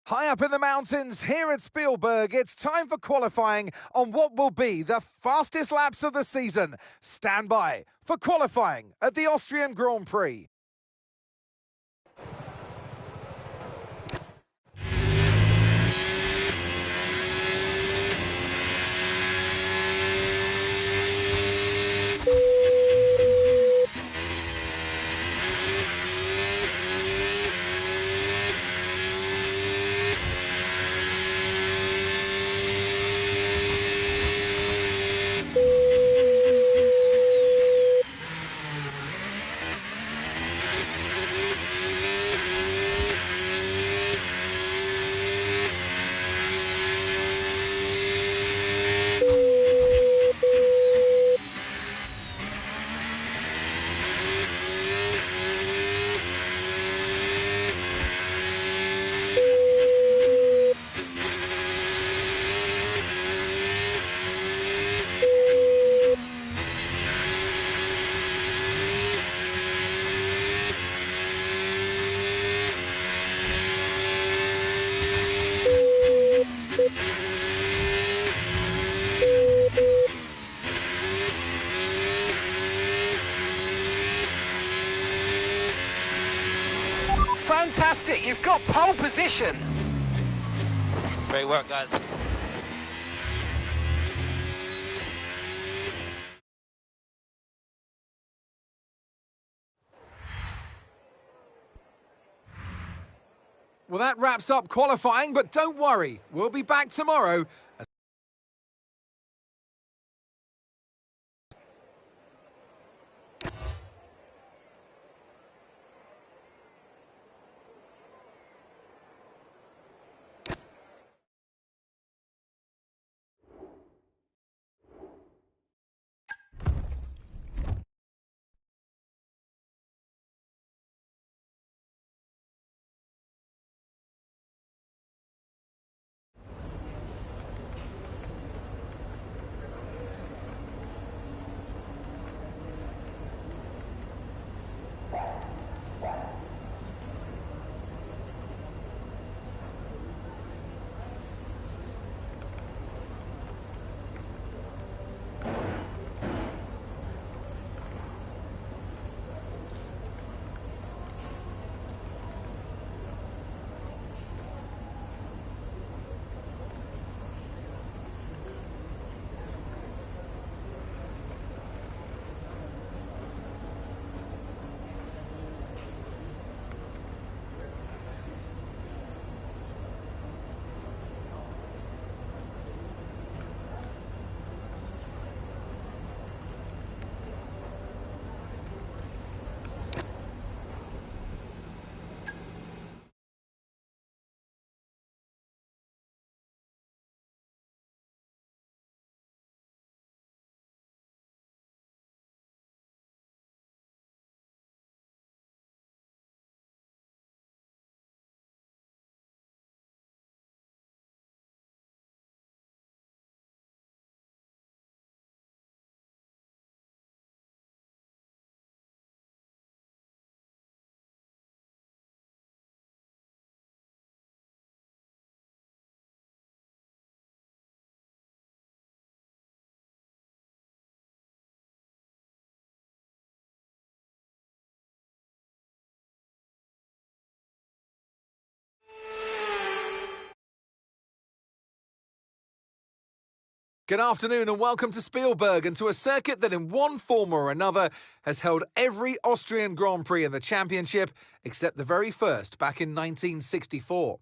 High up in the mountains here at Spielberg, it's time for qualifying on what will be the fastest laps of the season. Stand by for qualifying at the Austrian Grand Prix. Fantastic, you've got pole position. Great work, guys. Well, that wraps up qualifying, but don't worry, we'll be back tomorrow. Good afternoon and welcome to Spielberg and to a circuit that in one form or another has held every Austrian Grand Prix in the championship except the very first back in 1964.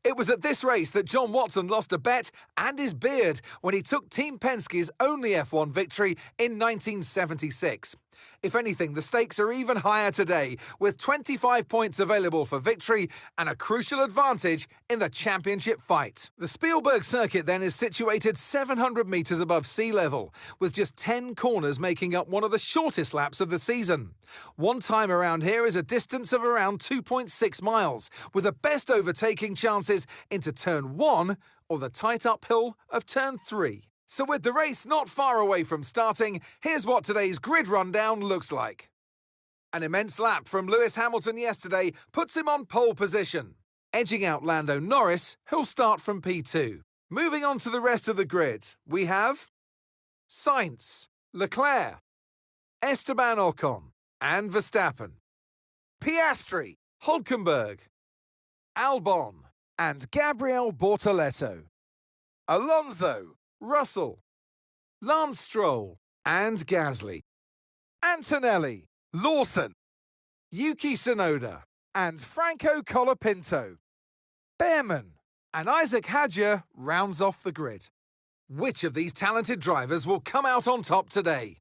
It was at this race that John Watson lost a bet and his beard when he took Team Penske's only F1 victory in 1976. If anything, the stakes are even higher today, with 25 points available for victory and a crucial advantage in the championship fight. The Spielberg circuit then is situated 700 metres above sea level, with just 10 corners making up one of the shortest laps of the season. One time around here is a distance of around 2.6 miles, with the best overtaking chances into turn 1 or the tight uphill of turn 3. So with the race not far away from starting, here's what today's grid rundown looks like. An immense lap from Lewis Hamilton yesterday puts him on pole position. edging out Lando Norris, who'll start from P2. Moving on to the rest of the grid, we have Sainz, Leclerc, Esteban Ocon, and Verstappen, Piastri, Hülkenberg, Albon, and Gabriel Bortoleto, Alonso, Russell, Lance Stroll, and Gasly, Antonelli, Lawson, Yuki Tsunoda, and Franco Colapinto, Behrman, and Isaac Hadjar rounds off the grid. Which of these talented drivers will come out on top today?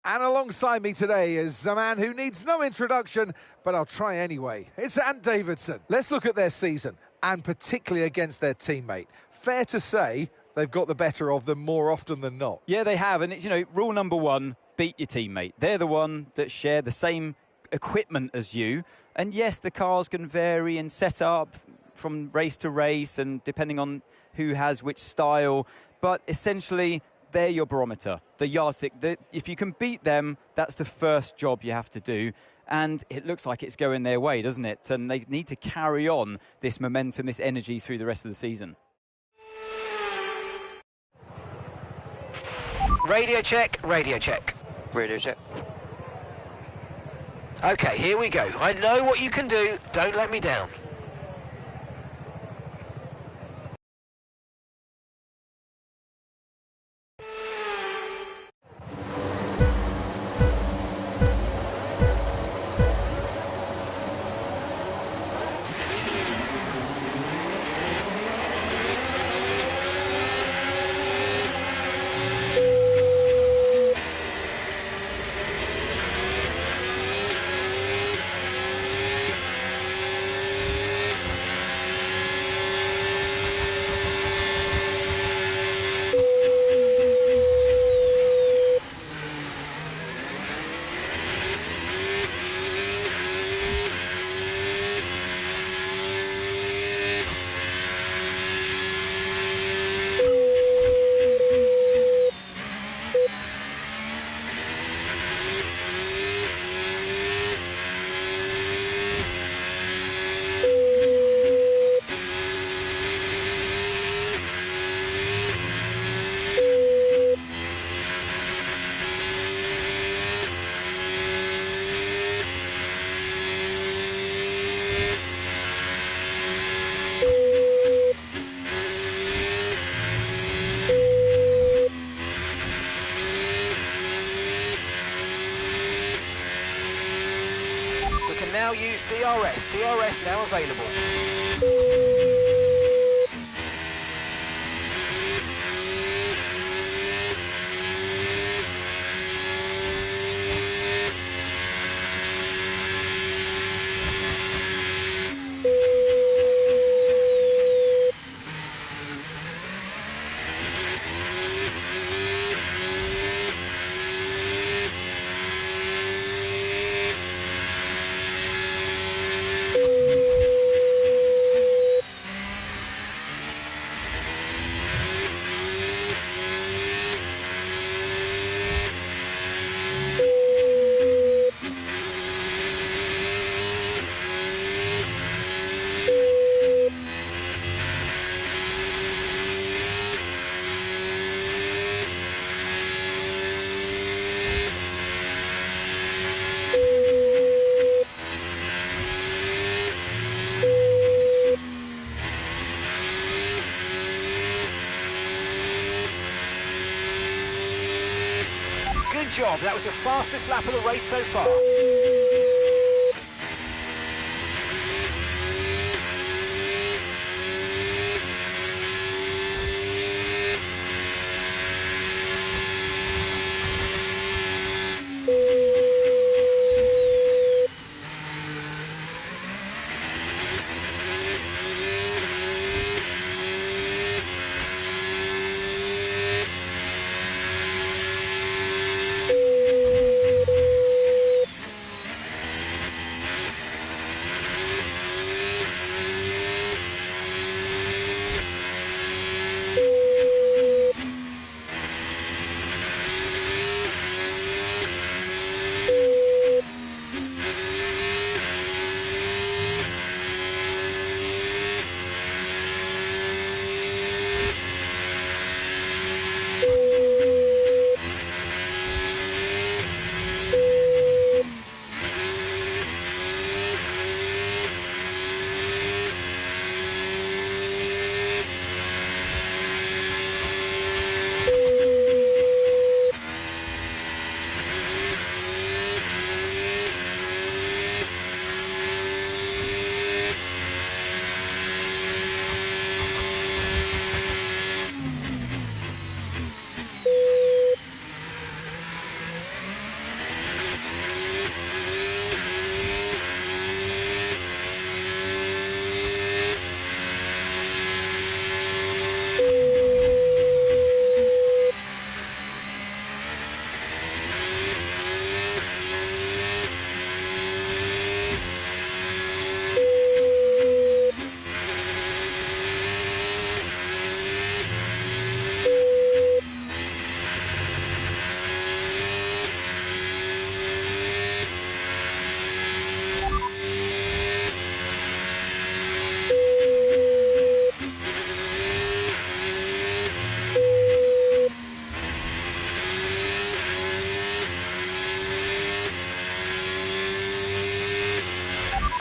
And alongside me today is a man who needs no introduction, but I'll try anyway. It's Ant Davidson. Let's look at their season, and particularly against their teammate. Fair to say they've got the better of them more often than not. Yeah, they have, and it's, rule number one, beat your teammate. They're the one that share the same equipment as you, and yes, the cars can vary and set up from race to race and depending on who has which style, but essentially they're your barometer, the yardstick. If you can beat them, that's the first job you have to do. And it looks like it's going their way, doesn't it? And they need to carry on this momentum, this energy through the rest of the season. Radio check, radio check. Radio check. Okay, here we go. I know what you can do. Don't let me down. Now use DRS. DRS now available. Good job, that was the fastest lap of the race so far.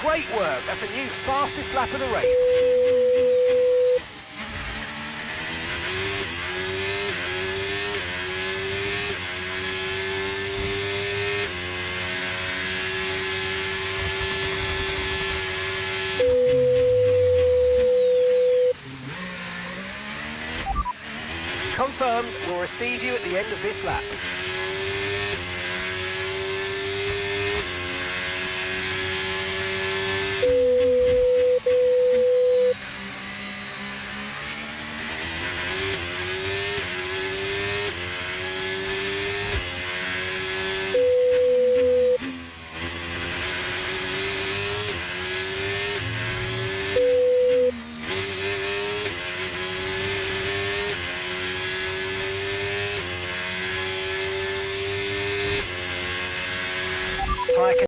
great work. That's a new fastest lap of the race. Confirmed, we'll receive you at the end of this lap. Tyre con-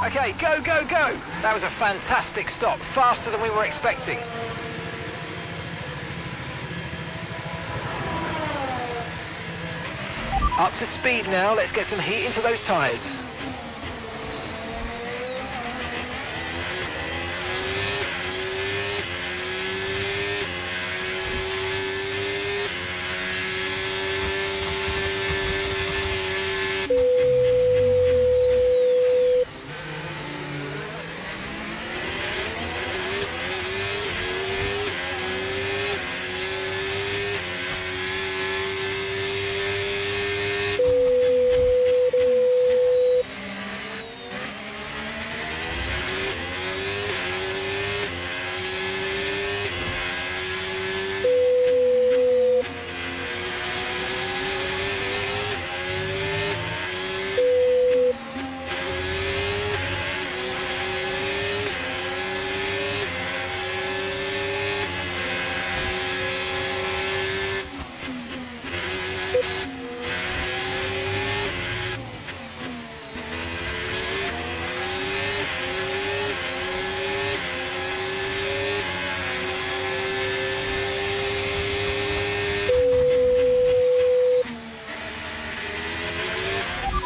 Okay, go, go, go! That was a fantastic stop, faster than we were expecting. Up to speed now, let's get some heat into those tyres.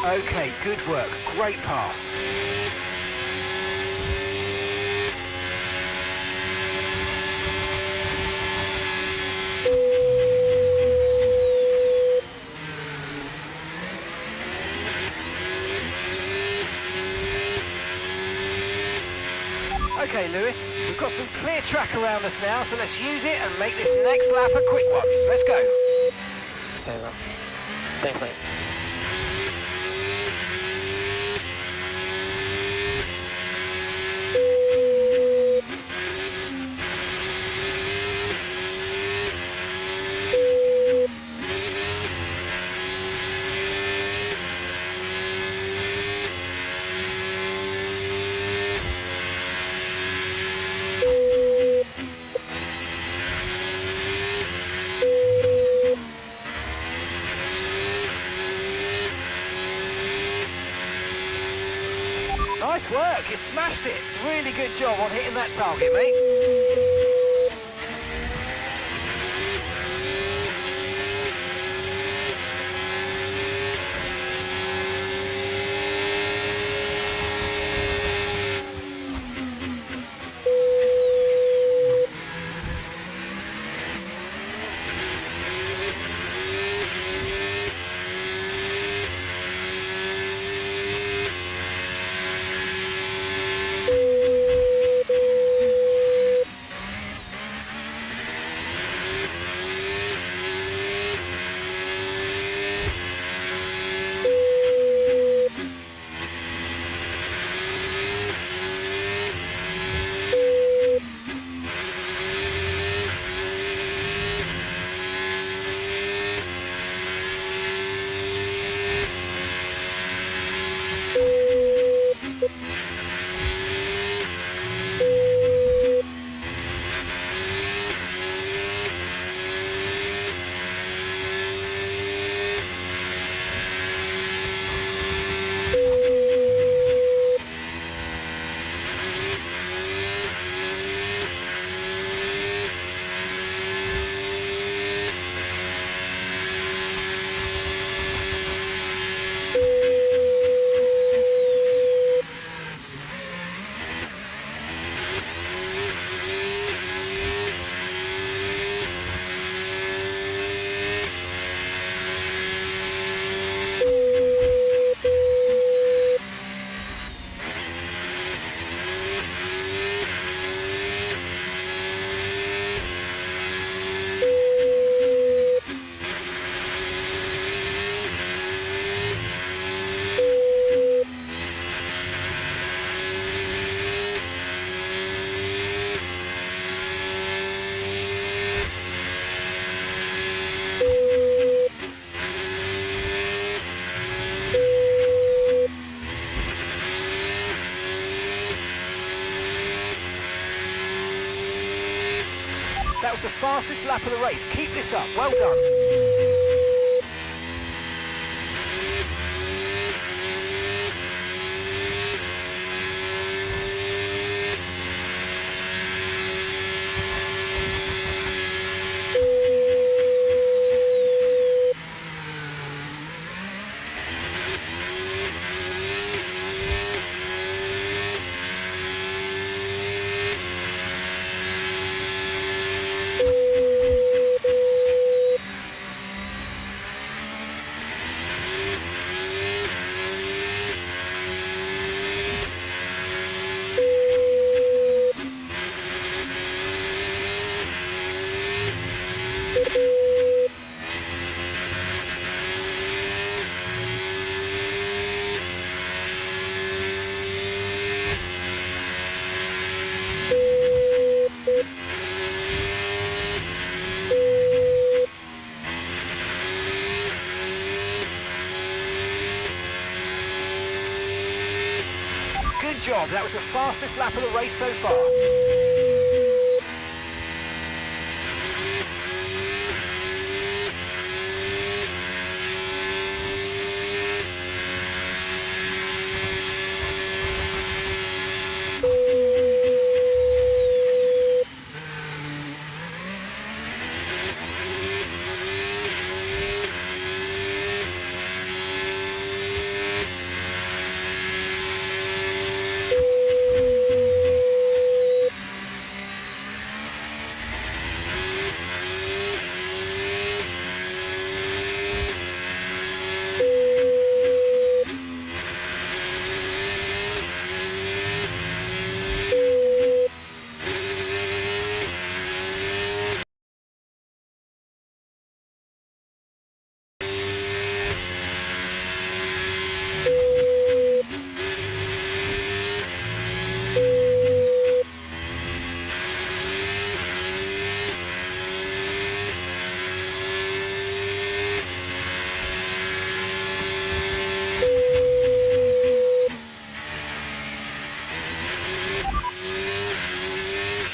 Okay, good work, great pass. Okay, Lewis, we've got some clear track around us now, so let's use it and make this next lap a quick one. Let's go. Okay, well. Thanks, mate. Nice work, you smashed it. Really good job on hitting that target, mate. the fastest lap of the race. Keep this up. Well done. Good job. That was the fastest lap of the race so far.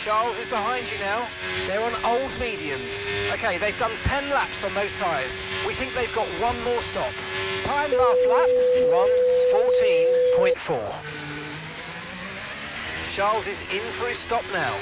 Charles is behind you now. They're on old mediums. Okay, they've done 10 laps on those tyres. We think they've got one more stop. Time last lap, 1:14.4. Charles is in for his stop now.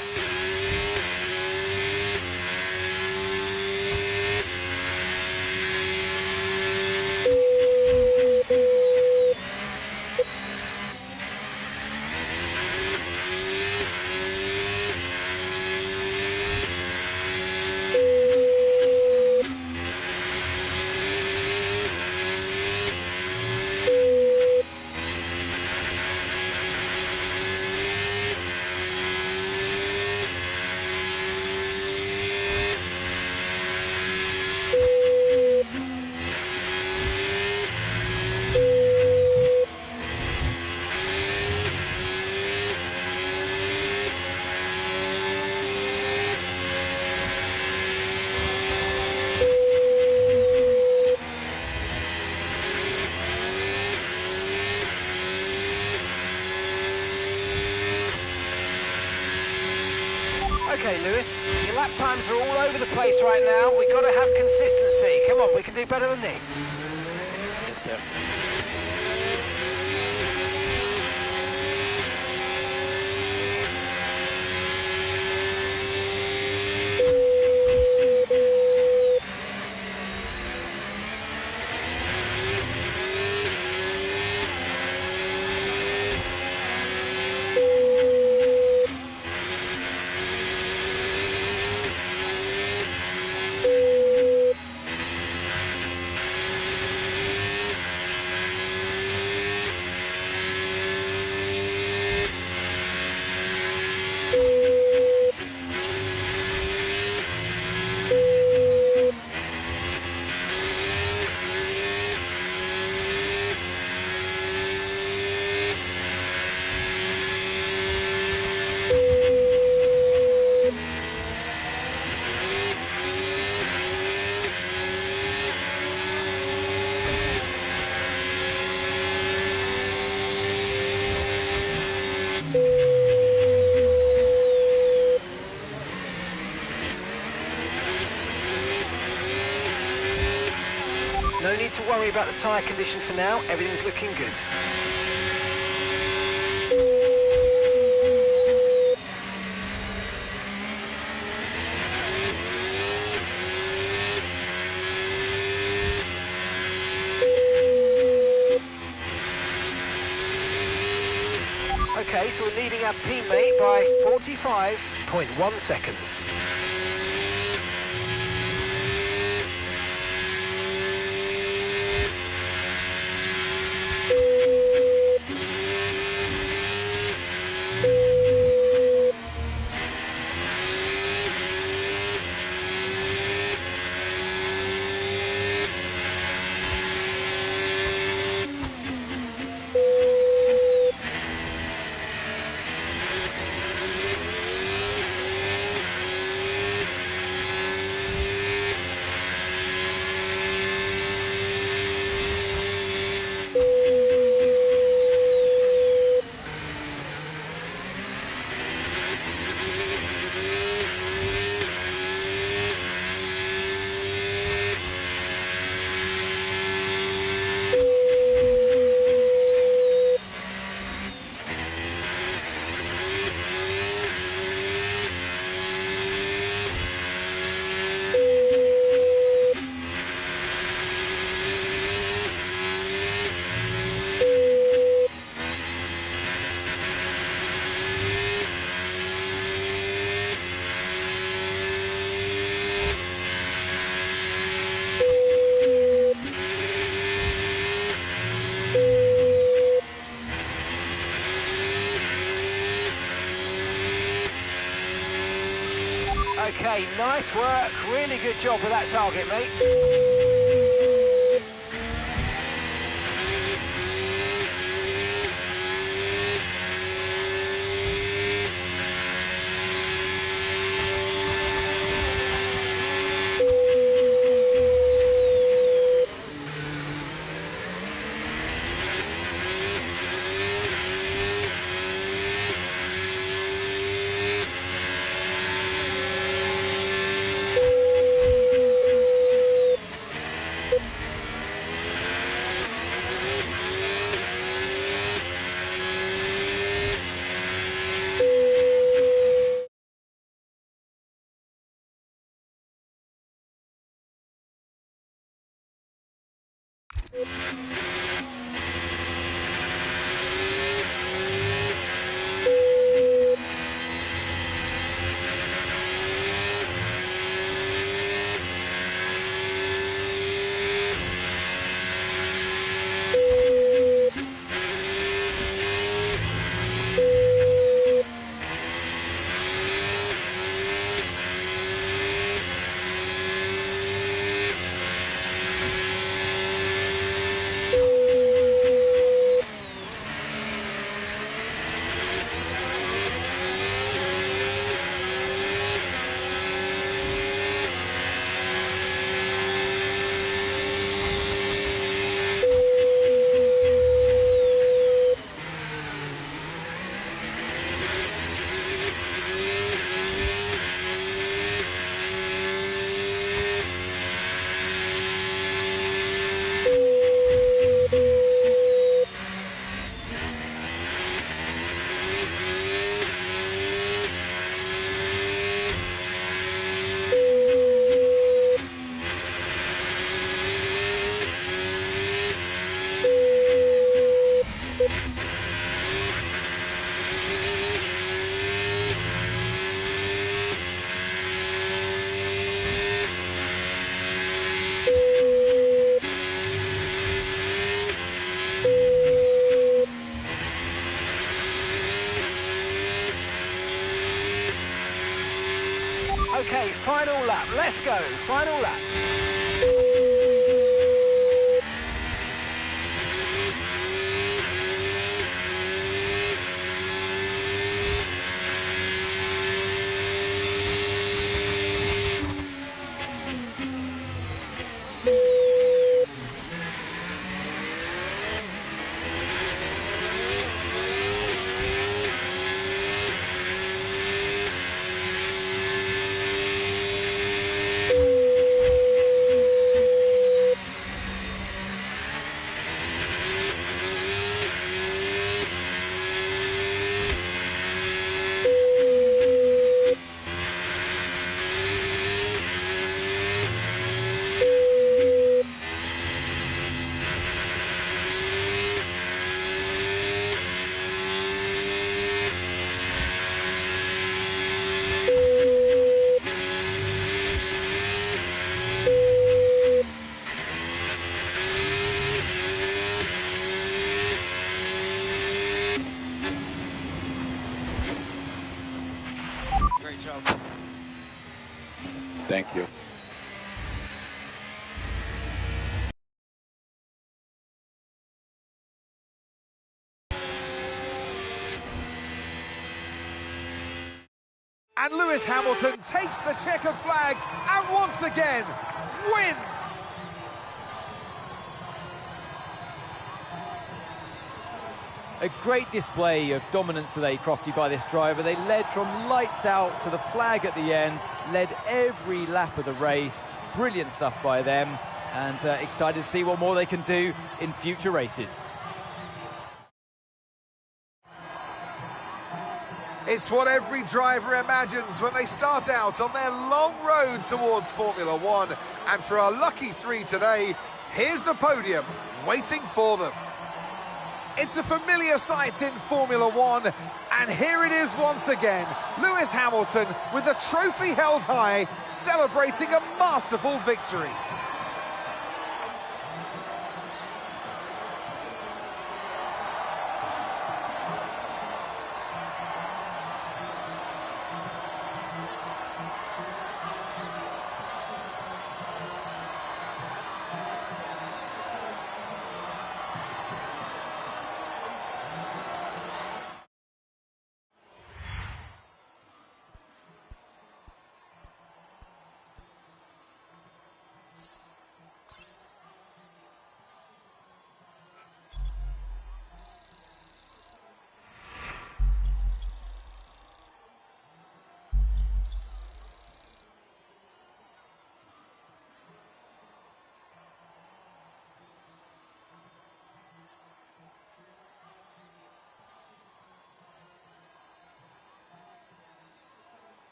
Okay, Lewis, your lap times are all over the place right now. We've got to have consistency. Come on, we can do better than this. Yes, sir. need to worry about the tyre condition for now. Everything's looking good. Okay, so we're leading our teammate by 45.1 seconds. Okay, nice work. Really good job with that target, mate. Okay, final lap. Let's go. Final lap. Thank you. And Lewis Hamilton takes the checkered flag and once again wins. A great display of dominance today, Crofty, by this driver. They led from lights out to the flag at the end, led every lap of the race. Brilliant stuff by them, and excited to see what more they can do in future races. It's what every driver imagines when they start out on their long road towards Formula One. And for our lucky three today, here's the podium waiting for them. It's a familiar sight in Formula One, and here it is once again. Lewis Hamilton with the trophy held high, celebrating a masterful victory.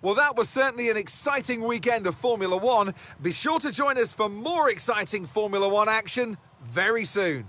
Well, that was certainly an exciting weekend of Formula One. Be sure to join us for more exciting Formula One action very soon.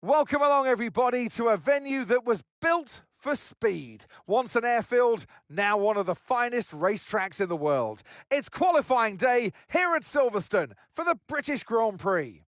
Welcome along, everybody, to a venue that was built for speed. Once an airfield, now one of the finest racetracks in the world. It's qualifying day here at Silverstone for the British Grand Prix.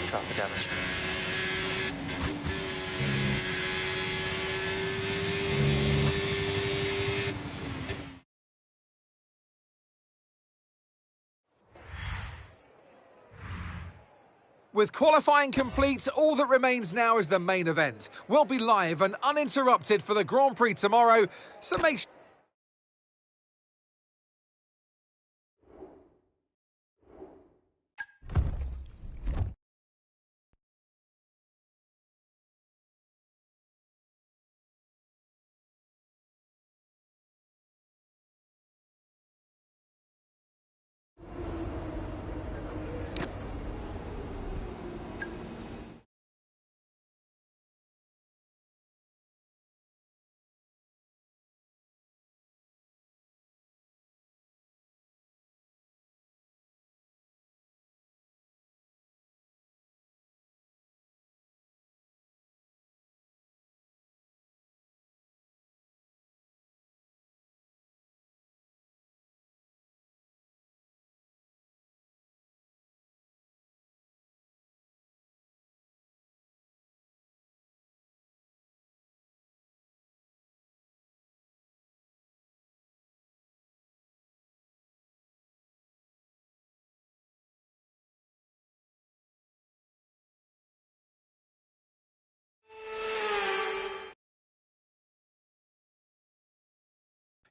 Traffic damage. With qualifying complete, all that remains now is the main event. We'll be live and uninterrupted for the Grand Prix tomorrow, so make sure...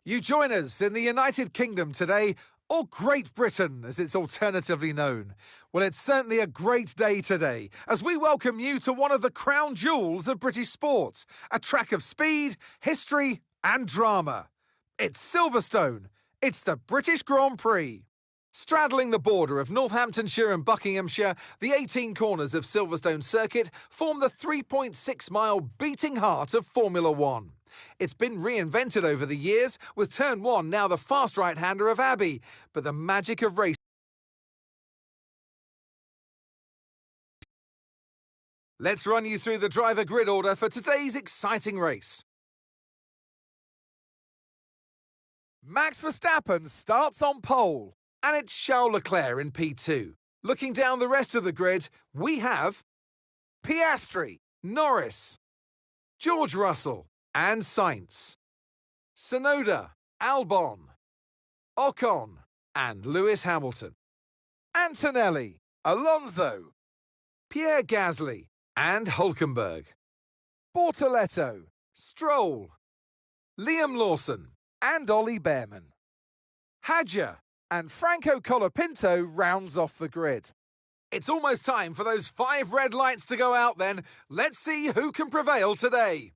You join us in the United Kingdom today, or Great Britain as it's alternatively known. Well, it's certainly a great day today as we welcome you to one of the crown jewels of British sports, a track of speed, history and drama. It's Silverstone. It's the British Grand Prix. Straddling the border of Northamptonshire and Buckinghamshire, the 18 corners of Silverstone Circuit form the 3.6-mile beating heart of Formula One. It's been reinvented over the years, with Turn 1 now the fast right-hander of Abbey, but the magic of racing... Let's run you through the driver grid order for today's exciting race. Max Verstappen starts on pole, and it's Charles Leclerc in P2. Looking down the rest of the grid, we have Piastri, Norris, George Russell, and Sainz, Tsunoda, Albon, Ocon, and Lewis Hamilton, Antonelli, Alonso, Pierre Gasly, and Hülkenberg, Bortoletto, Stroll, Liam Lawson, and Ollie Behrman. Hadja, and Franco Colapinto rounds off the grid. It's almost time for those 5 red lights to go out then. Let's see who can prevail today.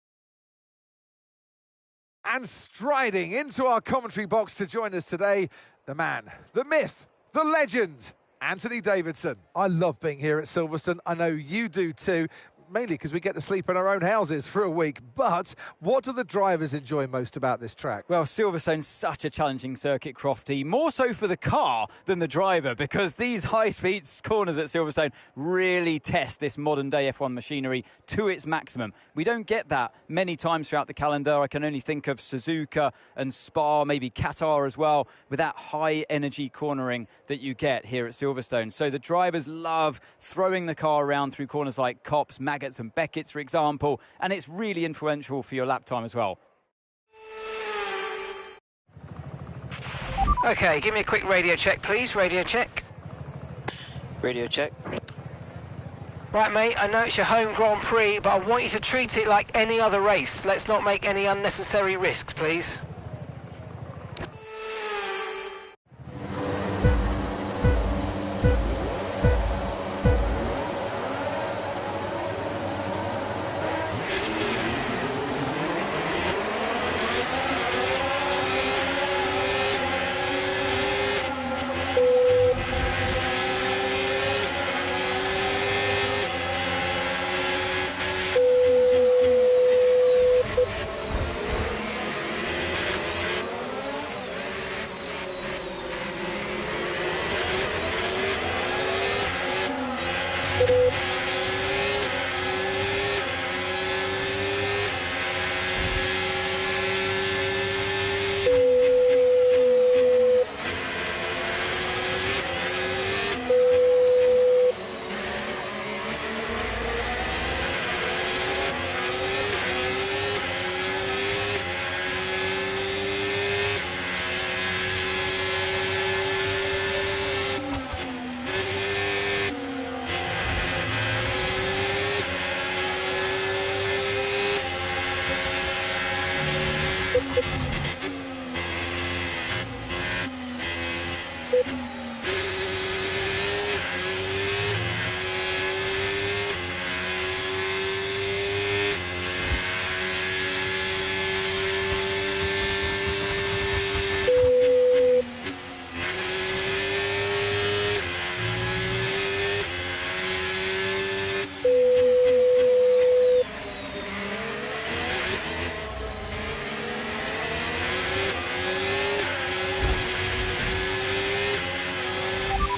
And striding into our commentary box to join us today, the man, the myth, the legend, Anthony Davidson. I love being here at Silverstone. I know you do too, mainly because we get to sleep in our own houses for a week. But what do the drivers enjoy most about this track? Well, Silverstone's such a challenging circuit, Crofty, more so for the car than the driver, because these high-speed corners at Silverstone really test this modern-day F1 machinery to its maximum. We don't get that many times throughout the calendar. I can only think of Suzuka and Spa, maybe Qatar as well, with that high-energy cornering that you get here at Silverstone. So the drivers love throwing the car around through corners like Copse, Maggots and Beckett's, for example, and it's really influential for your lap time as well. Okay, give me a quick radio check, please. Radio check. Radio check. Right, mate, I know it's your home Grand Prix, but I want you to treat it like any other race. Let's not make any unnecessary risks, please.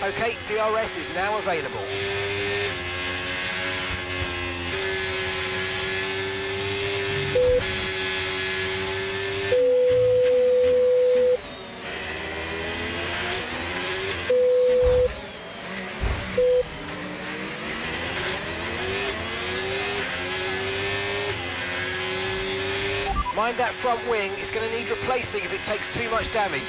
Okay, DRS is now available. Mind that front wing, it's going to need replacing if it takes too much damage.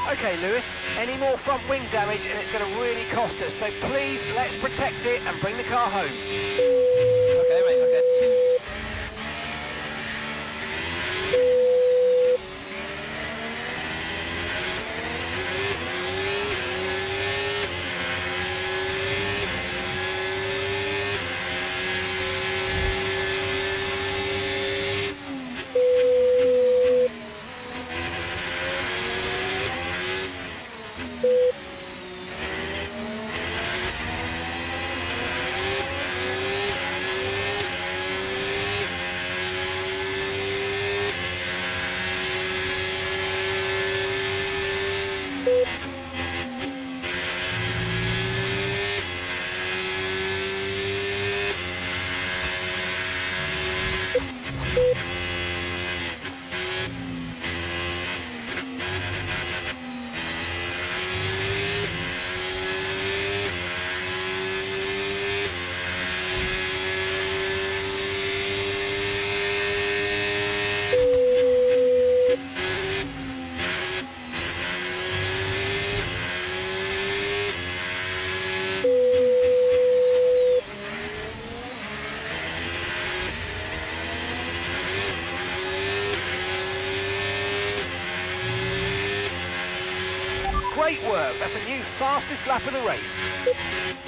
Okay, Lewis, any more front wing damage and it's going to really cost us. So please, let's protect it and bring the car home. Okay, mate, okay. Great work. That's a new fastest lap of the race.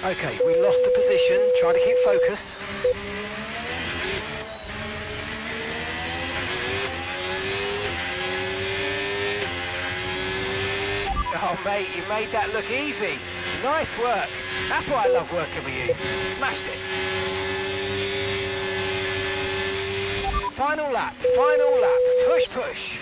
Okay, we lost the position, trying to keep focus. Oh mate, you made that look easy. Nice work. That's why I love working with you. Smashed it. Final lap, push, push.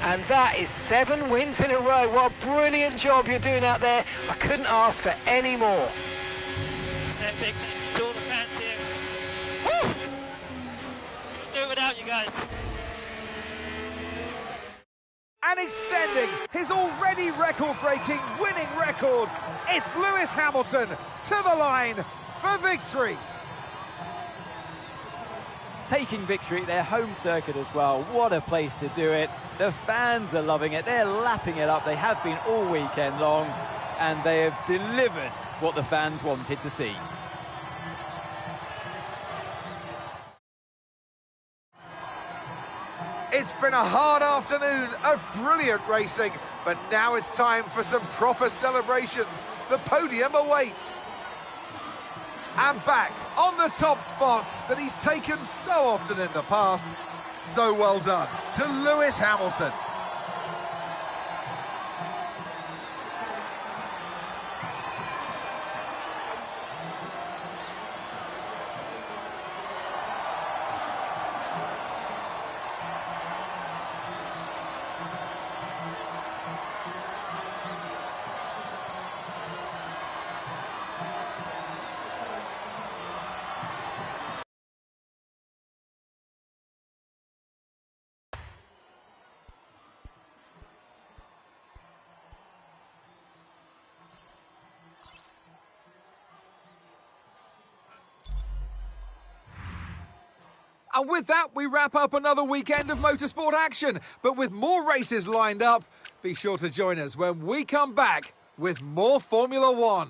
And that is 7 wins in a row. What a brilliant job you're doing out there. I couldn't ask for any more. Big thank you to all the fans here. Woo! Couldn't do it without you guys. And extending his already record-breaking winning record, it's Lewis Hamilton to the line for victory. Taking victory at their home circuit as well. What a place to do it. The fans are loving it. They're lapping it up. They have been all weekend long, and they have delivered what the fans wanted to see. It's been a hard afternoon of brilliant racing, but now it's time for some proper celebrations. The podium awaits. And back on the top spots that he's taken so often in the past. So well done to Lewis Hamilton. And with that, we wrap up another weekend of motorsport action. But with more races lined up, be sure to join us when we come back with more Formula One.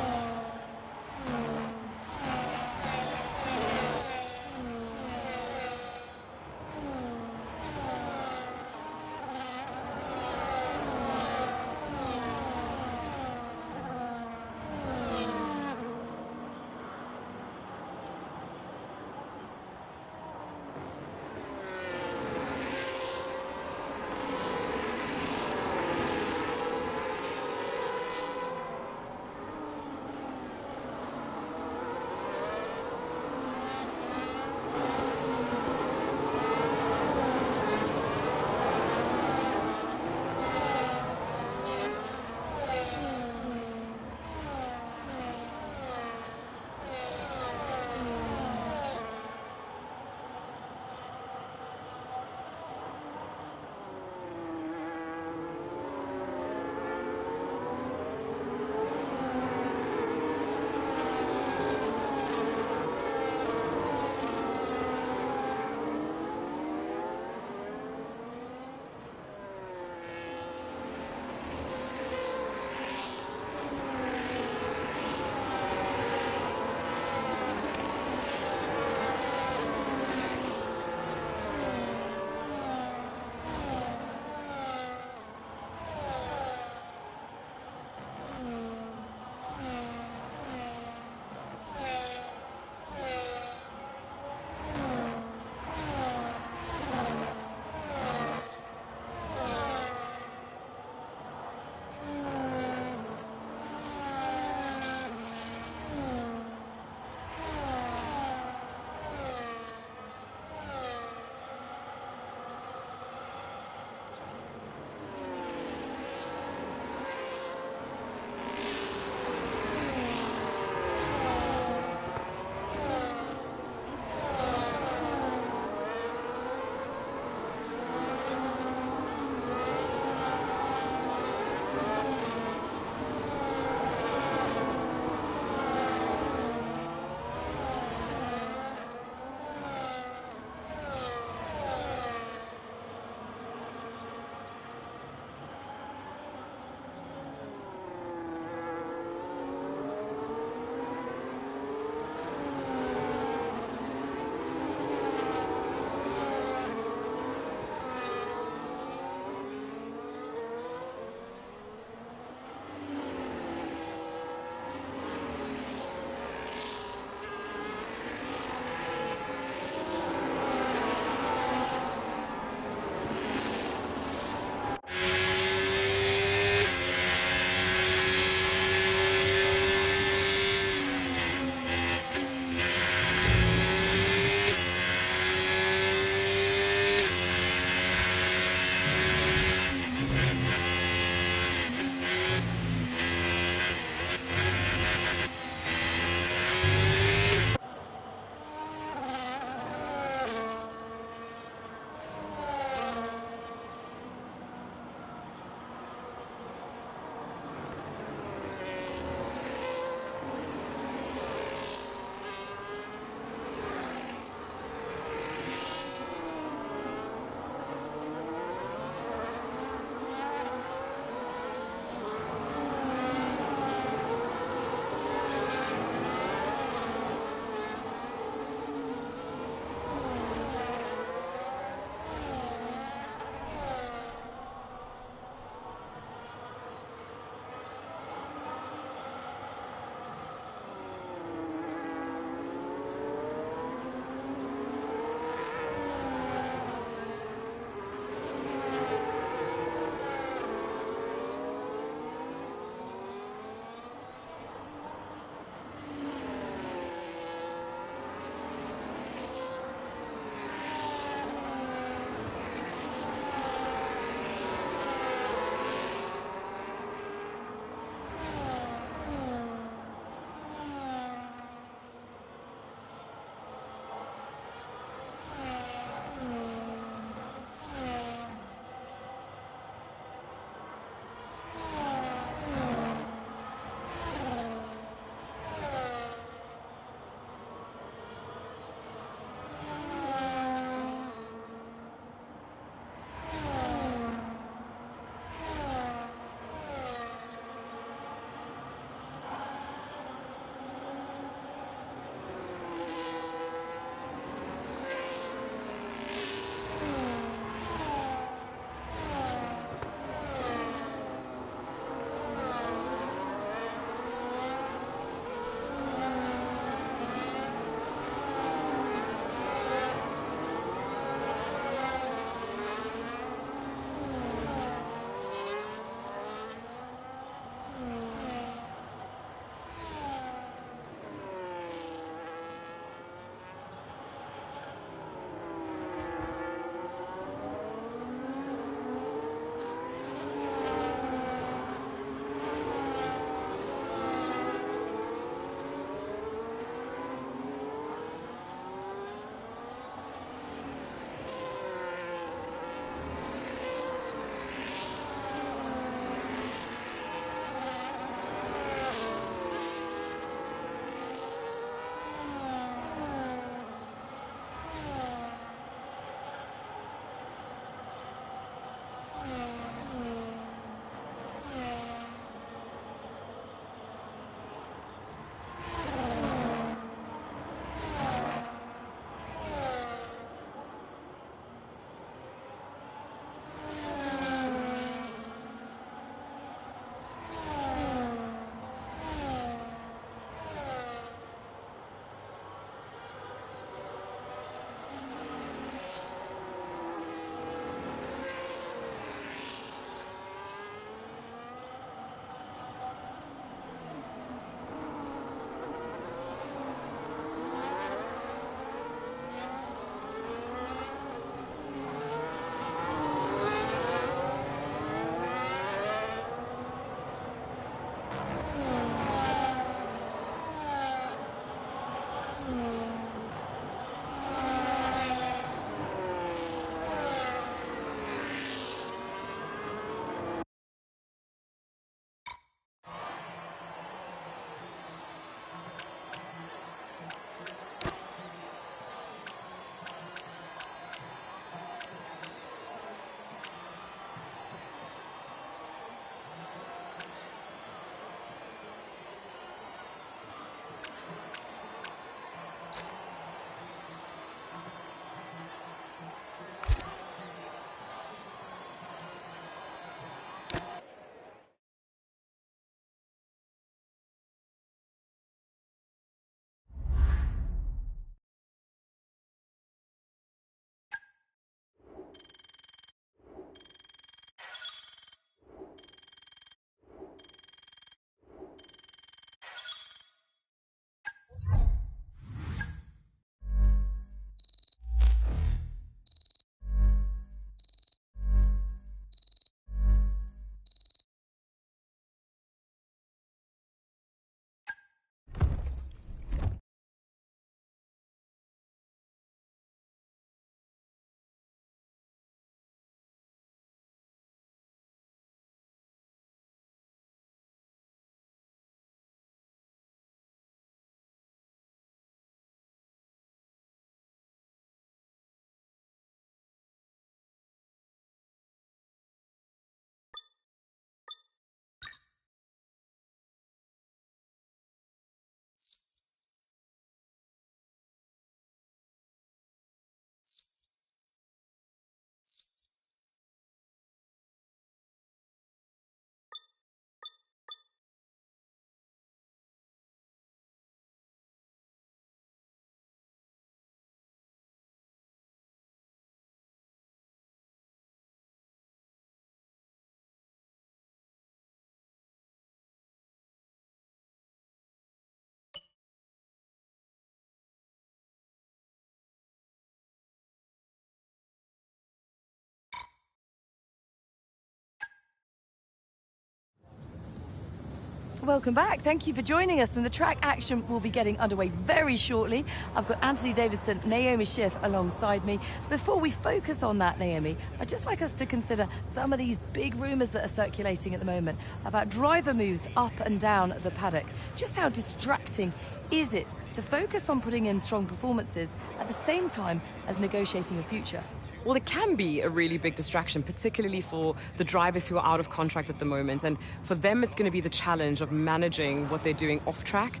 Welcome back. Thank you for joining us. And the track action will be getting underway very shortly. I've got Anthony Davidson, Naomi Schiff alongside me. Before we focus on that, Naomi, I'd just like us to consider some of these big rumours that are circulating at the moment about driver moves up and down the paddock. Just how distracting is it to focus on putting in strong performances at the same time as negotiating a future? Well, it can be a really big distraction, particularly for the drivers who are out of contract at the moment. And for them, it's going to be the challenge of managing what they're doing off track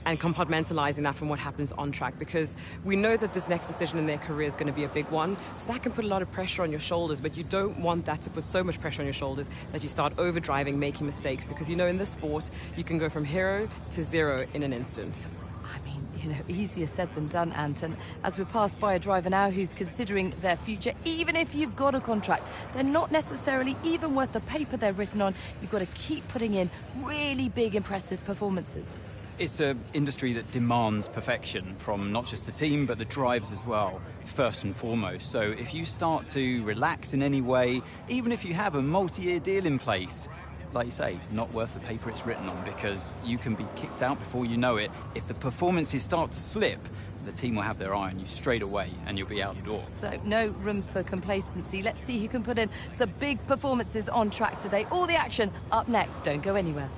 and compartmentalizing that from what happens on track, because we know that this next decision in their career is going to be a big one. So that can put a lot of pressure on your shoulders, but you don't want that to put so much pressure on your shoulders that you start overdriving, making mistakes, because you know in this sport, you can go from hero to zero in an instant. I mean, easier said than done, Anton. As we pass by a driver now who's considering their future, even if you've got a contract, they're not necessarily even worth the paper they're written on. You've got to keep putting in really big, impressive performances. It's an industry that demands perfection from not just the team, but the drivers as well, first and foremost. So if you start to relax in any way, even if you have a multi-year deal in place, like you say, not worth the paper it's written on, because you can be kicked out before you know it. If the performances start to slip, the team will have their eye on you straight away and you'll be out the door. So no room for complacency. Let's see who can put in some big performances on track today. All the action up next. Don't go anywhere.